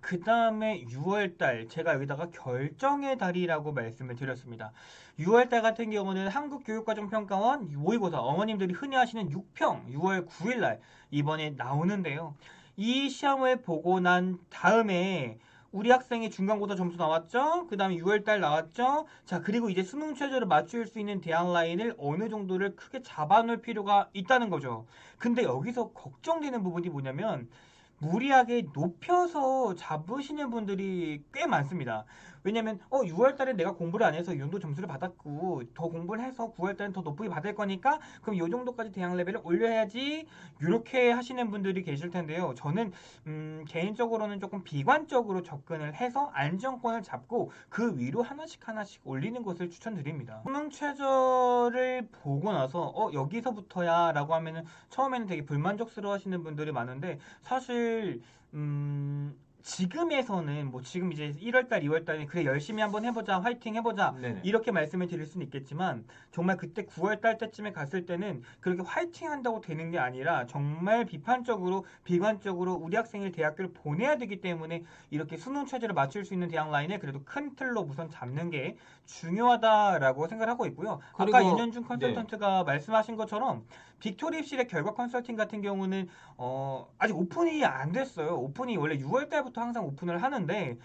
그 다음에 6월달 제가 여기다가 결정의 달이라고 말씀을 드렸습니다. 6월달 같은 경우는 한국교육과정평가원 모의고사 어머님들이 흔히 하시는 6평 6월 9일날 이번에 나오는데요. 이 시험을 보고 난 다음에 우리 학생의 중간고사 점수 나왔죠? 그 다음에 6월달 나왔죠? 자, 그리고 이제 수능 최저를 맞출 수 있는 대학 라인을 어느 정도를 크게 잡아놓을 필요가 있다는 거죠. 근데 여기서 걱정되는 부분이 뭐냐면 무리하게 높여서 잡으시는 분들이 꽤 많습니다. 왜냐면 6월 달에 내가 공부를 안 해서 이 정도 점수를 받았고 더 공부를 해서 9월 달엔 더 높게 받을 거니까 그럼 이 정도까지 대학 레벨을 올려야지 이렇게 하시는 분들이 계실 텐데요. 저는 개인적으로는 조금 비관적으로 접근을 해서 안정권을 잡고 그 위로 하나씩 하나씩 올리는 것을 추천드립니다. 수능 최저를 보고 나서 여기서부터야 라고 하면은 처음에는 되게 불만족스러워 하시는 분들이 많은데 사실 지금에서는 뭐 지금 이제 1월달, 2월달에 그래 열심히 한번 해보자, 화이팅 해보자 네네. 이렇게 말씀을 드릴 수는 있겠지만 정말 그때 9월달 때쯤에 갔을 때는 그렇게 화이팅 한다고 되는 게 아니라 정말 비판적으로 비관적으로 우리 학생을 대학교를 보내야 되기 때문에 이렇게 수능 최저를 맞출 수 있는 대학 라인에 그래도 큰 틀로 우선 잡는 게 중요하다라고 생각을 하고 있고요. 아까 그리고 윤현준 네. 컨설턴트가 말씀하신 것처럼 빅토리 입실의 결과 컨설팅 같은 경우는 아직 오픈이 안 됐어요. 오픈이 원래 6월 달부터 항상 오픈을 하는데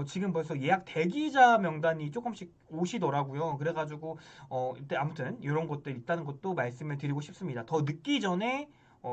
지금 벌써 예약 대기자 명단이 조금씩 오시더라고요. 그래가지고 이때 아무튼 이런 것들 있다는 것도 말씀을 드리고 싶습니다. 더 늦기 전에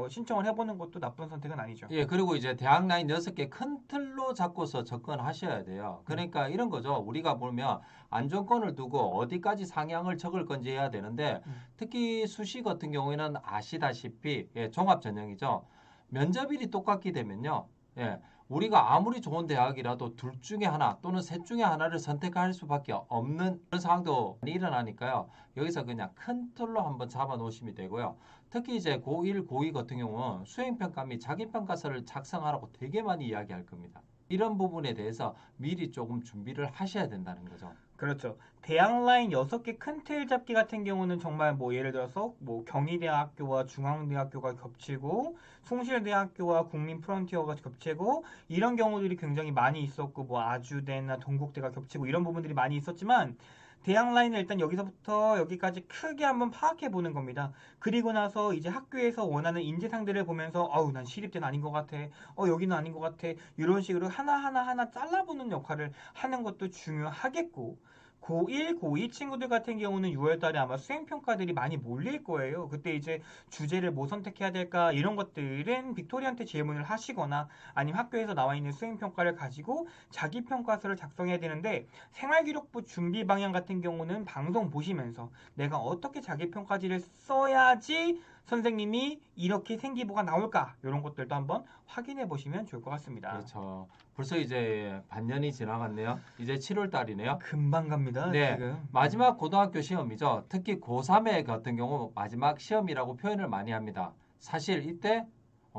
신청을 해보는 것도 나쁜 선택은 아니죠. 예, 그리고 이제 대학 라인 6개 큰 틀로 잡고서 접근하셔야 돼요. 그러니까 이런 거죠. 우리가 보면 안정권을 두고 어디까지 상향을 적을 건지 해야 되는데 음. 특히 수시 같은 경우에는 아시다시피 예, 종합 전형이죠. 면접일이 똑같게 되면요. 예, 우리가 아무리 좋은 대학이라도 둘 중에 하나 또는 셋 중에 하나를 선택할 수밖에 없는 그런 상황도 많이 일어나니까요. 여기서 그냥 큰 틀로 한번 잡아 놓으시면 되고요. 특히 이제 고1, 고2 같은 경우는 수행평가 및 자기평가서를 작성하라고 되게 많이 이야기할 겁니다. 이런 부분에 대해서 미리 조금 준비를 하셔야 된다는 거죠. 그렇죠. 대학 라인 6개 큰 틀 잡기 같은 경우는 정말 뭐 예를 들어서 뭐 경희대학교와 중앙대학교가 겹치고 숭실대학교와 국민프론티어가 겹치고 이런 경우들이 굉장히 많이 있었고 뭐 아주대나 동국대가 겹치고 이런 부분들이 많이 있었지만 대학 라인을 일단 여기서부터 여기까지 크게 한번 파악해 보는 겁니다. 그리고 나서 이제 학교에서 원하는 인재상들을 보면서 어우 난 시립대는 아닌 것 같아. 여기는 아닌 것 같아. 이런 식으로 하나 잘라보는 역할을 하는 것도 중요하겠고 고1, 고2 친구들 같은 경우는 6월 달에 아마 수행평가들이 많이 몰릴 거예요. 그때 이제 주제를 뭐 선택해야 될까 이런 것들은 빅토리한테 질문을 하시거나 아니면 학교에서 나와 있는 수행평가를 가지고 자기평가서를 작성해야 되는데 생활기록부 준비 방향 같은 경우는 방송 보시면서 내가 어떻게 자기평가지를 써야지 선생님이 이렇게 생기부가 나올까 이런 것들도 한번 확인해 보시면 좋을 것 같습니다. 그렇죠. 벌써 이제 반년이 지나갔네요. 이제 7월 달이네요. 금방 갑니다, 네. 지금. 마지막 고등학교 시험이죠. 특히 고3회 같은 경우 마지막 시험이라고 표현을 많이 합니다. 사실 이때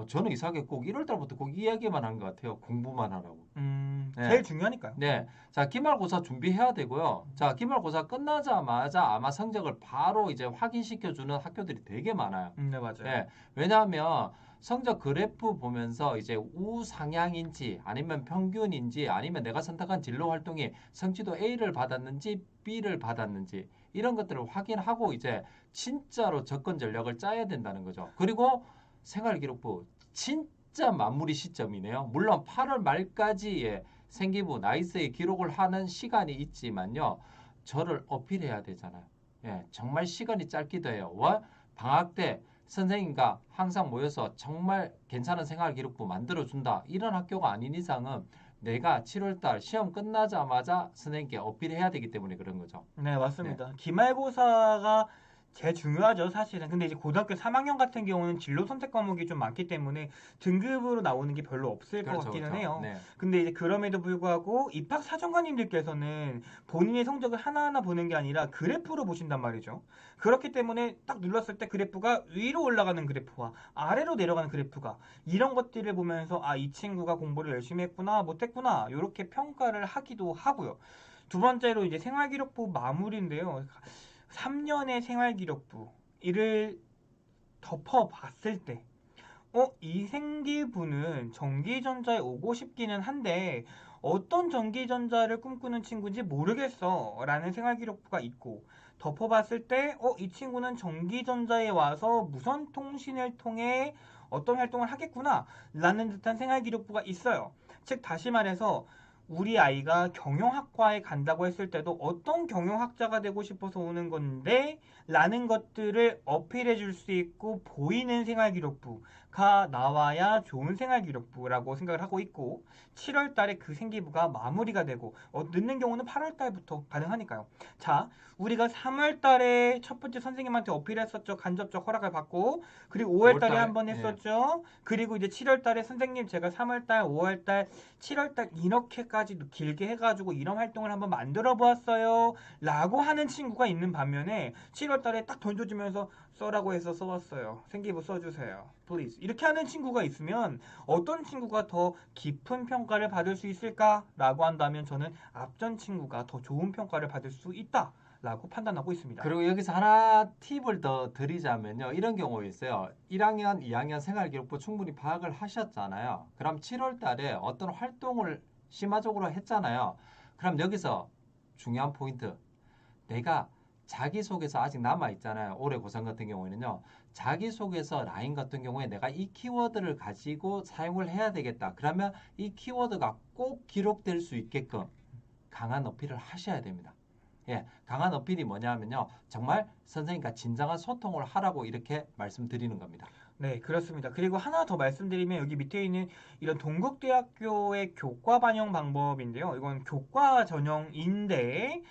저는 이상하게 꼭 1월 달부터 꼭 이 이야기만 한 것 같아요. 공부만 하라고. 제일 네. 중요하니까요. 네. 자, 기말고사 준비해야 되고요. 자, 기말고사 끝나자마자 아마 성적을 바로 이제 확인시켜주는 학교들이 되게 많아요. 네, 맞아요. 예. 왜냐하면 성적 그래프 보면서 이제 우상향인지 아니면 평균인지 아니면 내가 선택한 진로 활동이 성취도 A를 받았는지 B를 받았는지 이런 것들을 확인하고 이제 진짜로 접근 전략을 짜야 된다는 거죠. 그리고 생활기록부 진짜 마무리 시점이네요. 물론 8월 말까지 예, 생기부 나이스의 기록을 하는 시간이 있지만요. 저를 어필해야 되잖아요. 예, 정말 시간이 짧기도 해요. 와, 방학 때 선생님과 항상 모여서 정말 괜찮은 생활기록부 만들어준다. 이런 학교가 아닌 이상은 내가 7월달 시험 끝나자마자 선생님께 어필해야 되기 때문에 그런 거죠. 네, 네, 맞습니다. 기말고사가 제일 중요하죠, 사실은. 근데 이제 고등학교 3학년 같은 경우는 진로 선택 과목이 좀 많기 때문에 등급으로 나오는 게 별로 없을 것 그렇죠, 같기는 그렇죠. 해요. 네, 근데 이제 그럼에도 불구하고 입학 사정관님들께서는 본인의 성적을 하나하나 보는 게 아니라 그래프로 보신단 말이죠. 그렇기 때문에 딱 눌렀을 때 그래프가 위로 올라가는 그래프와 아래로 내려가는 그래프가 이런 것들을 보면서 아, 이 친구가 공부를 열심히 했구나, 못했구나, 이렇게 평가를 하기도 하고요. 두 번째로 이제 생활기록부 마무리인데요. 3년의 생활기록부 이를 덮어봤을 때 이 생기부는 전기전자에 오고 싶기는 한데 어떤 전기전자를 꿈꾸는 친구인지 모르겠어 라는 생활기록부가 있고 덮어봤을 때 이 친구는 전기전자에 와서 무선 통신을 통해 어떤 활동을 하겠구나 라는 듯한 생활기록부가 있어요. 즉 다시 말해서 우리 아이가 경영학과에 간다고 했을 때도 어떤 경영학자가 되고 싶어서 오는 건데 라는 것들을 어필해 줄 수 있고 보이는 생활기록부가 나와야 좋은 생활기록부라고 생각을 하고 있고 7월 달에 그 생기부가 마무리가 되고 늦는 경우는 8월 달부터 가능하니까요. 자, 우리가 3월 달에 첫 번째 선생님한테 어필했었죠. 간접적 허락을 받고 그리고 5월 달에 5월 한 번 예. 했었죠. 그리고 이제 7월 달에 선생님 제가 3월 달, 5월 달, 7월 달 이렇게까지 길게 해가지고 이런 활동을 한번 만들어 보았어요. 라고 하는 친구가 있는 반면에 7월 달에 딱 던져주면서 써라고 해서 써왔어요. 생기부 써주세요. Please. 이렇게 하는 친구가 있으면 어떤 친구가 더 깊은 평가를 받을 수 있을까라고 한다면 저는 앞전 친구가 더 좋은 평가를 받을 수 있다라고 판단하고 있습니다. 그리고 여기서 하나 팁을 더 드리자면요. 이런 경우 있어요. 1학년, 2학년 생활기록부 충분히 파악을 하셨잖아요. 그럼 7월 달에 어떤 활동을 심화적으로 했잖아요. 그럼 여기서 중요한 포인트. 내가 자기소개서 아직 남아있잖아요. 올해 고3 같은 경우에는요. 자기소개서 라인 같은 경우에 내가 이 키워드를 가지고 사용을 해야 되겠다. 그러면 이 키워드가 꼭 기록될 수 있게끔 강한 어필을 하셔야 됩니다. 예, 강한 어필이 뭐냐면요. 정말 선생님과 진정한 소통을 하라고 이렇게 말씀드리는 겁니다. 네, 그렇습니다. 그리고 하나 더 말씀드리면 여기 밑에 있는 이런 동국대학교의 교과 반영 방법인데요. 이건 교과 전형인데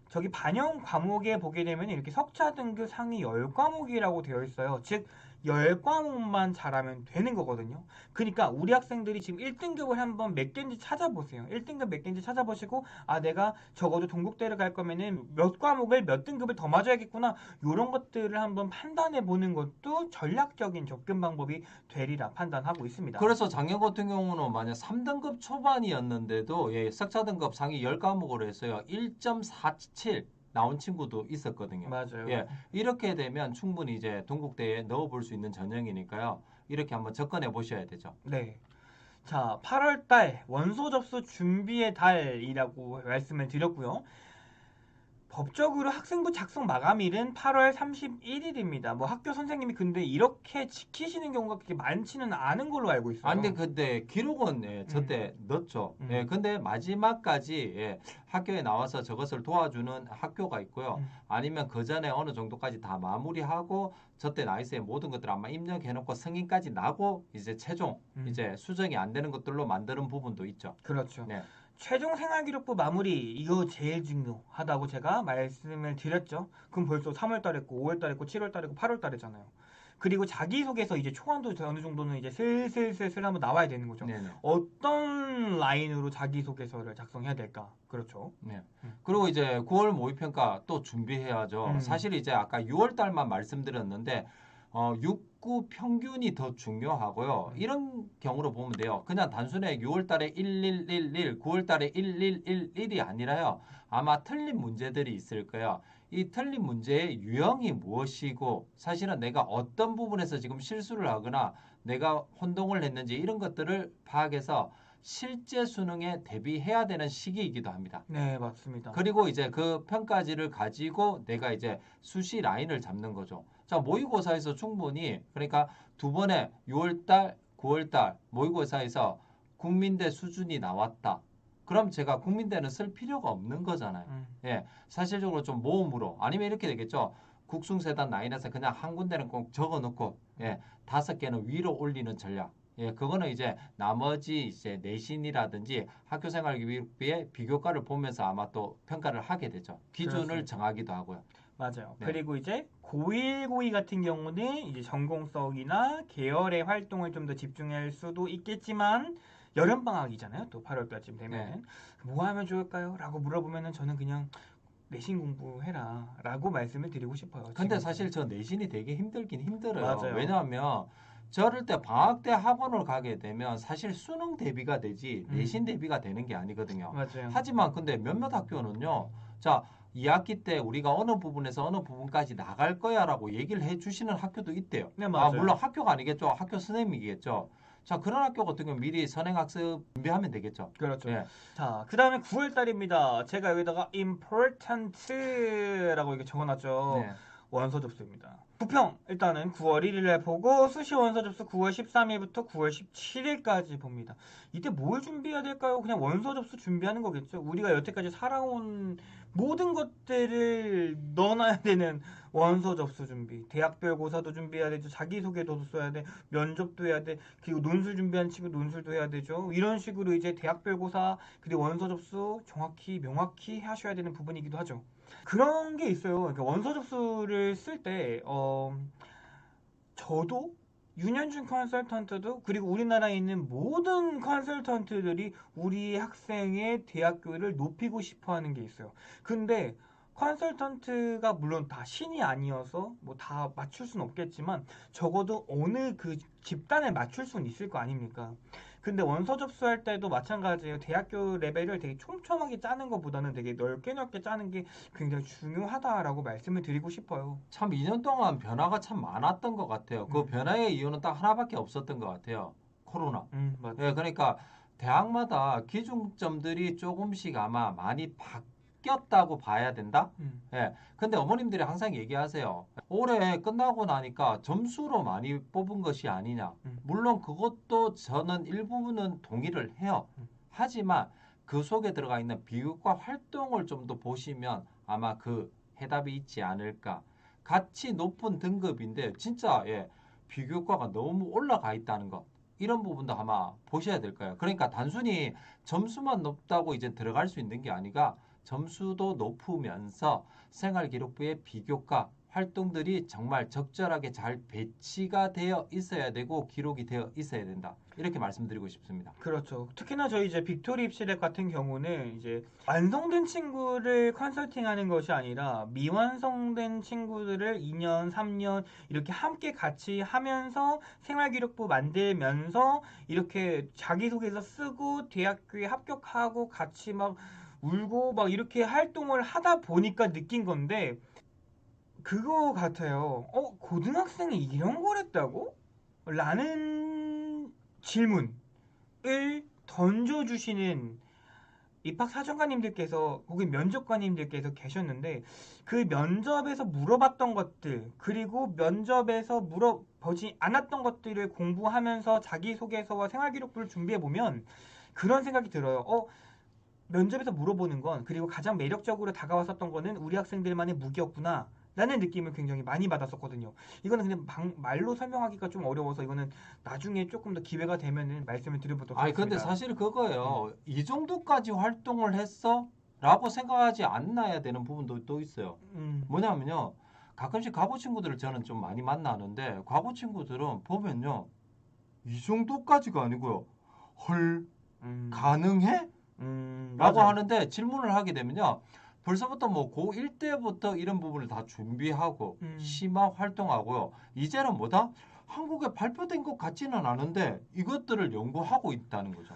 저기 반영 과목에 보게 되면 이렇게 석차 등급 상위 10과목이라고 되어 있어요. 즉 10과목만 잘하면 되는 거거든요. 그러니까 우리 학생들이 지금 1등급을 한번 몇 개인지 찾아보세요. 1등급 몇 개인지 찾아보시고 내가 적어도 동국대를 갈 거면은 몇 과목을 몇 등급을 더 맞아야겠구나. 이런 것들을 한번 판단해 보는 것도 전략적인 접근 방법이 되리라 판단하고 있습니다. 그래서 작년 같은 경우는 만약 3등급 초반이었는데도 석차 등급 상위 10과목으로 했어요. 1.47 나온 친구도 있었거든요. 맞아요. 예, 이렇게 되면 충분히 이제 동국대에 넣어볼 수 있는 전형이니까요. 이렇게 한번 접근해 보셔야 되죠. 네. 자, 8월 달 원서 접수 준비의 달이라고 말씀을 드렸고요. 법적으로 학생부 작성 마감일은 8월 31일입니다. 뭐 학교 선생님이 근데 이렇게 지키시는 경우가 그렇게 많지는 않은 걸로 알고 있어요. 아니 근데 기록은 저때 넣었죠. 근데 마지막까지 학교에 나와서 저것을 도와주는 학교가 있고요. 아니면 그 전에 어느 정도까지 다 마무리하고 저때 나이스의 모든 것들 아마 입력해놓고 승인까지 나고 이제 최종 이제 수정이 안 되는 것들로 만드는 부분도 있죠. 그렇죠. 네. 최종 생활기록부 마무리 이거 제일 중요하다고 제가 말씀을 드렸죠. 그럼 벌써 3월 달했고 5월 달했고 7월 달했고 8월 달이잖아요. 그리고 자기소개서 이제 초안도 어느 정도는 이제 슬슬 한번 나와야 되는 거죠. 네네. 어떤 라인으로 자기소개서를 작성해야 될까? 그렇죠. 네. 그리고 이제 9월 모의평가 또 준비해야죠. 사실 이제 아까 6월 달만 말씀드렸는데 6구 평균이 더 중요하고요. 이런 경우로 보면 돼요. 그냥 단순히 6월 달에 1111, 9월 달에 1111이 아니라요. 아마 틀린 문제들이 있을 거예요. 이 틀린 문제의 유형이 무엇이고 사실은 내가 어떤 부분에서 지금 실수를 하거나 내가 혼동을 했는지 이런 것들을 파악해서 실제 수능에 대비해야 되는 시기이기도 합니다. 네, 맞습니다. 그리고 이제 그 평가지를 가지고 내가 이제 수시 라인을 잡는 거죠. 자, 모의고사에서 충분히 그러니까 두 번의 6월달, 9월달 모의고사에서 국민대 수준이 나왔다. 그럼 제가 국민대는 쓸 필요가 없는 거잖아요. 예, 사실적으로 좀 모음으로 아니면 이렇게 되겠죠. 국숭세단 라인에서 그냥 한 군데는 꼭 적어놓고 5개는 위로 올리는 전략. 예, 그거는 이제 나머지 이제 내신이라든지 학교생활교육부의 비교과를 보면서 아마 또 평가를 하게 되죠. 기준을 그렇습니다. 정하기도 하고요. 맞아요. 네. 그리고 이제 고1, 고2 같은 경우는 이제 전공성이나 계열의 활동을 좀 더 집중할 수도 있겠지만 여름방학이잖아요. 또 8월달쯤 되면 뭐 하면 좋을까요? 라고 물어보면은 저는 그냥 내신 공부해라 라고 말씀을 드리고 싶어요. 근데 지금. 사실 저 내신이 되게 힘들긴 힘들어요. 맞아요. 왜냐하면 저럴 때 방학 때 학원을 가게 되면 사실 수능 대비가 되지 내신 대비가 되는 게 아니거든요. 맞아요. 하지만 근데 몇몇 학교는요. 자, 2학기 때 우리가 어느 부분에서 어느 부분까지 나갈 거야라고 얘기를 해주시는 학교도 있대요. 네, 맞아요. 물론 학교가 아니겠죠. 학교 선생님이겠죠. 자, 그런 학교 같은 경우 미리 선행학습 준비하면 되겠죠. 그렇죠. 예. 자, 그 다음에 9월 달입니다. 제가 여기다가 important라고 이렇게 적어놨죠. 네. 원서 접수입니다. 부평 일단은 9월 1일에 보고 수시 원서 접수 9월 13일부터 9월 17일까지 봅니다. 이때 뭘 준비해야 될까요? 그냥 원서 접수 준비하는 거겠죠. 우리가 여태까지 살아온 모든 것들을 넣어놔야 되는 원서 접수 준비. 대학별 고사도 준비해야 되죠. 자기소개서도 써야 돼. 면접도 해야 돼. 그리고 논술 준비하는 친구 논술도 해야 되죠. 이런 식으로 이제 대학별 고사 그리고 원서 접수 정확히 명확히 하셔야 되는 부분이기도 하죠. 그런 게 있어요. 그러니까 원서 접수를 쓸 때, 저도 윤현준 컨설턴트도 그리고 우리나라에 있는 모든 컨설턴트들이 우리 학생의 대학교를 높이고 싶어 하는 게 있어요. 근데 컨설턴트가 물론 다 신이 아니어서 뭐 다 맞출 수는 없겠지만 적어도 어느 그 집단에 맞출 수는 있을 거 아닙니까? 근데 원서 접수할 때도 마찬가지예요. 대학교 레벨을 되게 촘촘하게 짜는 것보다는 되게 넓게 넓게 짜는 게 굉장히 중요하다라고 말씀을 드리고 싶어요. 참 2년 동안 변화가 참 많았던 것 같아요. 그 변화의 이유는 딱 하나밖에 없었던 것 같아요. 코로나. 맞아요. 예, 그러니까 대학마다 기준점들이 조금씩 아마 많이 바뀌었다고 봐야 된다. 음, 예, 근데 어머님들이 항상 얘기하세요. 올해 끝나고 나니까 점수로 많이 뽑은 것이 아니냐. 음. 물론 그것도 저는 일부분은 동의를 해요. 음. 하지만 그 속에 들어가 있는 비교과 활동을 좀 더 보시면 아마 그 해답이 있지 않을까. 같이 높은 등급인데 진짜 예, 비교과가 너무 올라가 있다는 것. 이런 부분도 아마 보셔야 될 거예요. 그러니까 단순히 점수만 높다고 이제 들어갈 수 있는 게 아니라 점수도 높으면서 생활기록부의 비교과 활동들이 정말 적절하게 잘 배치가 되어 있어야 되고 기록이 되어 있어야 된다. 이렇게 말씀드리고 싶습니다. 그렇죠. 특히나 저희 이제 빅토리 입시랩 같은 경우는 이제 완성된 친구를 컨설팅하는 것이 아니라 미완성된 친구들을 2년, 3년 이렇게 함께 같이 하면서 생활기록부 만들면서 이렇게 자기소개서 쓰고 대학교에 합격하고 같이 막 울고 막 이렇게 활동을 하다 보니까 느낀 건데 그거 같아요. 고등학생이 이런 걸 했다고? 라는 질문을 던져주시는 입학사정관님들께서 혹은 면접관님들께서 계셨는데 그 면접에서 물어봤던 것들 그리고 면접에서 물어보지 않았던 것들을 공부하면서 자기소개서와 생활기록부를 준비해보면 그런 생각이 들어요. 면접에서 물어보는 건 그리고 가장 매력적으로 다가왔었던 거는 우리 학생들만의 무기였구나 라는 느낌을 굉장히 많이 받았었거든요. 이거는 근데 말로 설명하기가 좀 어려워서 이거는 나중에 조금 더 기회가 되면은 말씀을 드려보도록 아니, 하겠습니다. 근데 사실 그거예요. 이 정도까지 활동을 했어? 라고 생각하지 않아야 되는 부분도 또 있어요. 뭐냐면요. 가끔씩 과거 친구들을 저는 좀 많이 만나는데 과거 친구들은 보면요. 이 정도까지가 아니고요. 헐, 가능해? 라고 맞아요. 하는데 질문을 하게 되면요. 벌써부터 뭐 고1 때부터 이런 부분을 다 준비하고 심화 활동하고요. 이제는 뭐다? 한국에 발표된 것 같지는 않은데 이것들을 연구하고 있다는 거죠.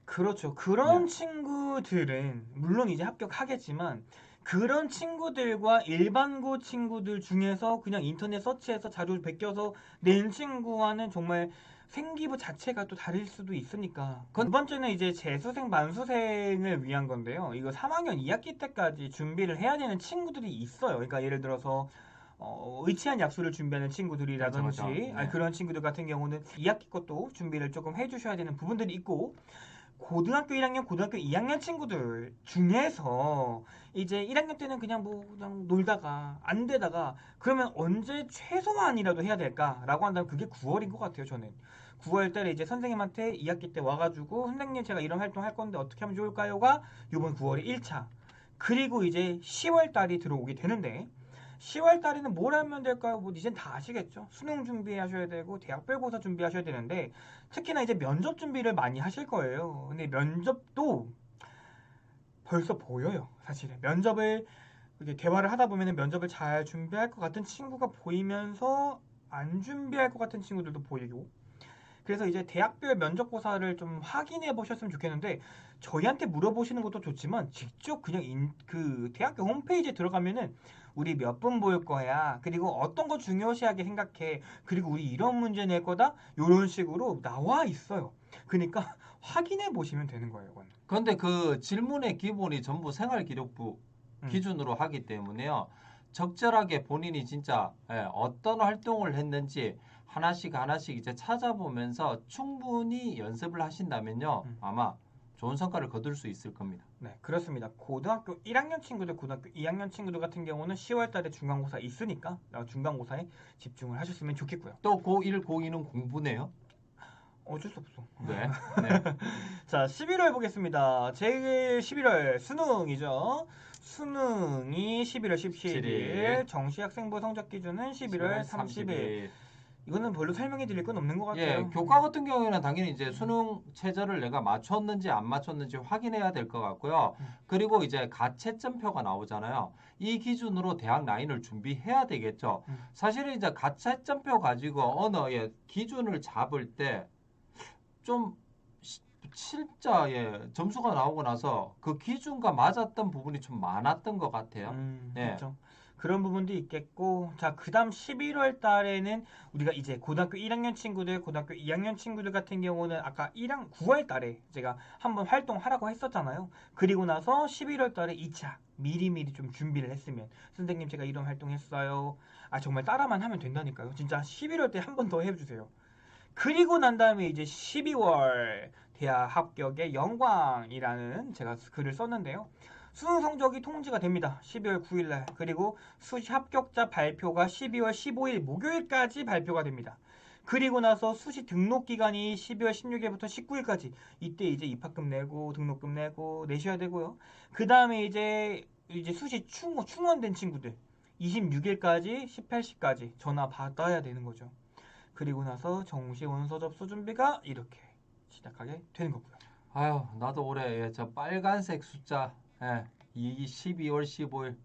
그렇죠. 그런 네. 친구들은 물론 이제 합격하겠지만 그런 친구들과 일반고 친구들 중에서 그냥 인터넷 서치해서 자료를 베껴서 낸 친구와는 정말 생기부 자체가 또 다를 수도 있으니까. 두 번째는 이제 재수생, 만수생을 위한 건데요. 이거 3학년 2학기 때까지 준비를 해야 되는 친구들이 있어요. 그러니까 예를 들어서 의치한 약수를 준비하는 친구들이라든지 그렇죠, 그렇죠. 네. 그런 친구들 같은 경우는 2학기 것도 준비를 조금 해주셔야 되는 부분들이 있고 고등학교 1학년, 고등학교 2학년 친구들 중에서 이제 1학년 때는 그냥 뭐 그냥 놀다가 안 되다가 그러면 언제 최소한이라도 해야 될까라고 한다면 그게 9월인 것 같아요, 저는. 9월 달에 이제 선생님한테 2학기 때 와가지고 선생님 제가 이런 활동 할 건데 어떻게 하면 좋을까요?가 이번 9월에 1차. 그리고 이제 10월 달이 들어오게 되는데 10월 달에는 뭘 하면 될까요? 뭐 이젠 다 아시겠죠. 수능 준비하셔야 되고 대학별 고사 준비하셔야 되는데 특히나 이제 면접 준비를 많이 하실 거예요. 근데 면접도 벌써 보여요. 사실은 면접을 이렇게 대화를 하다 보면 면접을 잘 준비할 것 같은 친구가 보이면서 안 준비할 것 같은 친구들도 보이고 그래서 이제 대학별 면접고사를 좀 확인해 보셨으면 좋겠는데 저희한테 물어보시는 것도 좋지만 직접 그냥 그 대학교 홈페이지에 들어가면은 우리 몇 분 볼 거야. 그리고 어떤 거 중요시하게 생각해. 그리고 우리 이런 문제 낼 거다. 이런 식으로 나와 있어요. 그러니까 확인해 보시면 되는 거예요, 이건. 그런데 그 질문의 기본이 전부 생활기록부 음. 기준으로 하기 때문에요. 적절하게 본인이 진짜 어떤 활동을 했는지 하나씩 하나씩 이제 찾아보면서 충분히 연습을 하신다면요. 음. 아마 좋은 성과를 거둘 수 있을 겁니다. 네, 그렇습니다. 고등학교 1학년 친구들, 고등학교 2학년 친구들 같은 경우는 10월 달에 중간고사 있으니까 중간고사에 집중을 하셨으면 좋겠고요. 또 고1, 고2는 공부네요. 어쩔 수 없어. 네. 네. 자, 11월 보겠습니다. 제일 11월 수능이죠. 수능이 11월 17일, 정시학생부 성적 기준은 11월 30일. 이거는 별로 설명해 드릴 건 없는 것 같아요. 예, 교과 같은 경우에는 당연히 이제 수능 최저를 내가 맞췄는지 안 맞췄는지 확인해야 될 것 같고요. 그리고 이제 가채점표가 나오잖아요. 이 기준으로 대학 라인을 준비해야 되겠죠. 사실은 이제 가채점표 가지고 언어의 기준을 잡을 때 좀 진짜 점수가 나오고 나서 그 기준과 맞았던 부분이 좀 많았던 것 같아요. 예. 그렇죠. 그런 부분도 있겠고, 자, 그 다음 11월 달에는 우리가 이제 고등학교 1학년 친구들, 고등학교 2학년 친구들 같은 경우는 아까 9월 달에 제가 한번 활동하라고 했었잖아요. 그리고 나서 11월 달에 2차 미리미리 좀 준비를 했으면, 선생님 제가 이런 활동했어요. 아, 정말 따라만 하면 된다니까요. 진짜 11월 때 한 번 더 해주세요. 그리고 난 다음에 이제 12월 대학 합격의 영광이라는 제가 글을 썼는데요. 수능 성적이 통지가 됩니다. 12월 9일 날. 그리고 수시 합격자 발표가 12월 15일 목요일까지 발표가 됩니다. 그리고 나서 수시 등록 기간이 12월 16일부터 19일까지. 이때 이제 입학금 내고 등록금 내고 내셔야 되고요. 그 다음에 이제 수시 충원된 친구들 26일까지 18시까지 전화 받아야 되는 거죠. 그리고 나서 정시 원서 접수 준비가 이렇게 시작하게 되는 거고요. 아유, 나도 올해 저 빨간색 숫자 이 12월 15일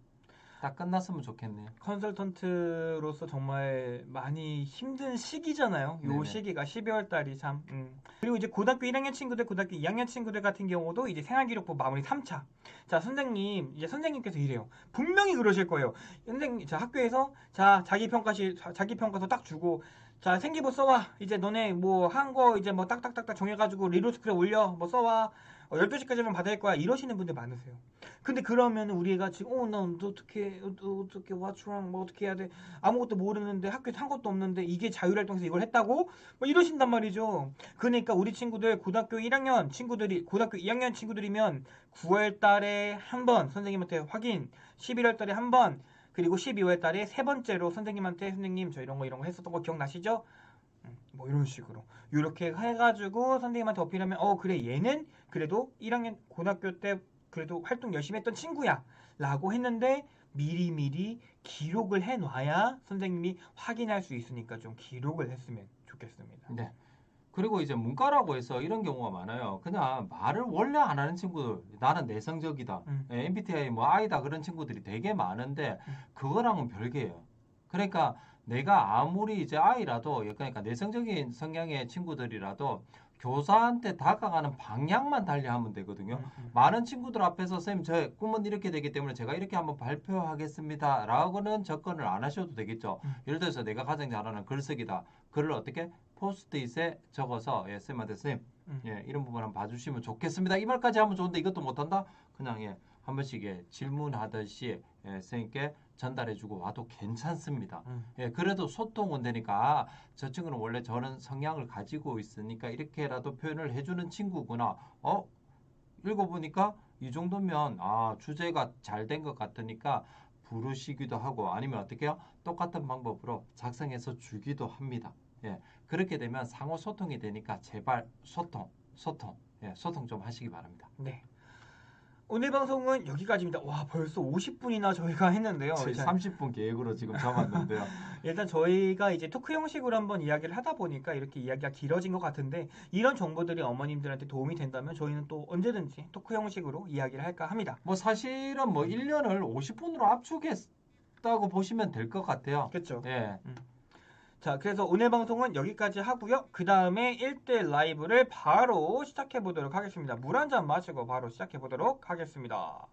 딱 끝났으면 좋겠네요. 컨설턴트로서 정말 많이 힘든 시기잖아요. 요 네네. 시기가 12월 달이 참. 그리고 이제 고등학교 1학년 친구들, 고등학교 2학년 친구들 같은 경우도 이제 생활기록부 마무리 3차. 자, 선생님, 이제 선생님께서 이래요. 분명히 그러실 거예요. 선생님, 자, 학교에서 자, 자기평가서 딱 주고 자, 생기부 써와. 이제 너네 뭐 한 거 이제 뭐 딱딱딱딱 정해가지고 리로스크에 올려. 뭐 써와. 12시까지만 받을 거야. 이러시는 분들 많으세요. 근데 그러면 우리가 지금 나 어떻게 what's wrong 뭐 어떻게 해야 돼 아무것도 모르는데 학교에서 한 것도 없는데 이게 자율활동에서 이걸 했다고 뭐 이러신단 말이죠. 그러니까 우리 친구들 고등학교 1학년 친구들이 고등학교 2학년 친구들이면 9월 달에 한 번 선생님한테 확인 11월 달에 한 번 그리고 12월 달에 세 번째로 선생님한테 선생님 저 이런 거 했었던 거 기억나시죠? 뭐 이런 식으로 이렇게 해가지고 선생님한테 어필하면 그래 얘는 그래도 1학년 고등학교 때 그래도 활동 열심히 했던 친구야 라고 했는데 미리미리 기록을 해놔야 선생님이 확인할 수 있으니까 좀 기록을 했으면 좋겠습니다. 네. 그리고 이제 문과라고 해서 이런 경우가 많아요. 그냥 말을 원래 안 하는 친구들, 나는 내성적이다, MBTI 뭐 I다 그런 친구들이 되게 많은데 그거랑은 별개예요. 그러니까 내가 아무리 이제 I라도 그러니까 내성적인 성향의 친구들이라도 교사한테 다가가는 방향만 달리하면 되거든요. 많은 친구들 앞에서 선생님 저 꿈은 이렇게 되기 때문에 제가 이렇게 한번 발표하겠습니다 라고는 접근을 안 하셔도 되겠죠. 예를 들어서 내가 가장 잘하는 글쓰기다. 글을 어떻게 포스트잇에 적어서 쌤한테 선생님 이런 부분 한번 봐주시면 좋겠습니다. 이 말까지 하면 좋은데 이것도 못한다? 그냥 한 번씩 질문하듯이 선생님께 전달해주고 와도 괜찮습니다. 그래도 소통은 되니까 저 친구는 원래 저런 성향을 가지고 있으니까 이렇게라도 표현을 해주는 친구구나. 읽어보니까 이 정도면 주제가 잘 된 것 같으니까 부르시기도 하고 아니면 어떻게 해요? 똑같은 방법으로 작성해서 주기도 합니다. 그렇게 되면 상호 소통이 되니까 제발 소통 좀 하시기 바랍니다. 네. 오늘 방송은 여기까지입니다. 와, 벌써 50분이나 저희가 했는데요. 30분 계획으로 지금 잡았는데요. 일단 저희가 이제 토크 형식으로 한번 이야기를 하다 보니까 이렇게 이야기가 길어진 것 같은데 이런 정보들이 어머님들한테 도움이 된다면 저희는 또 언제든지 토크 형식으로 이야기를 할까 합니다. 뭐 사실은 뭐 1년을 50분으로 압축했다고 보시면 될 것 같아요. 그렇죠. 예. 자, 그래서 오늘 방송은 여기까지 하고요. 그 다음에 1대1 라이브를 바로 시작해 보도록 하겠습니다. 물 한 잔 마시고 바로 시작해 보도록 하겠습니다.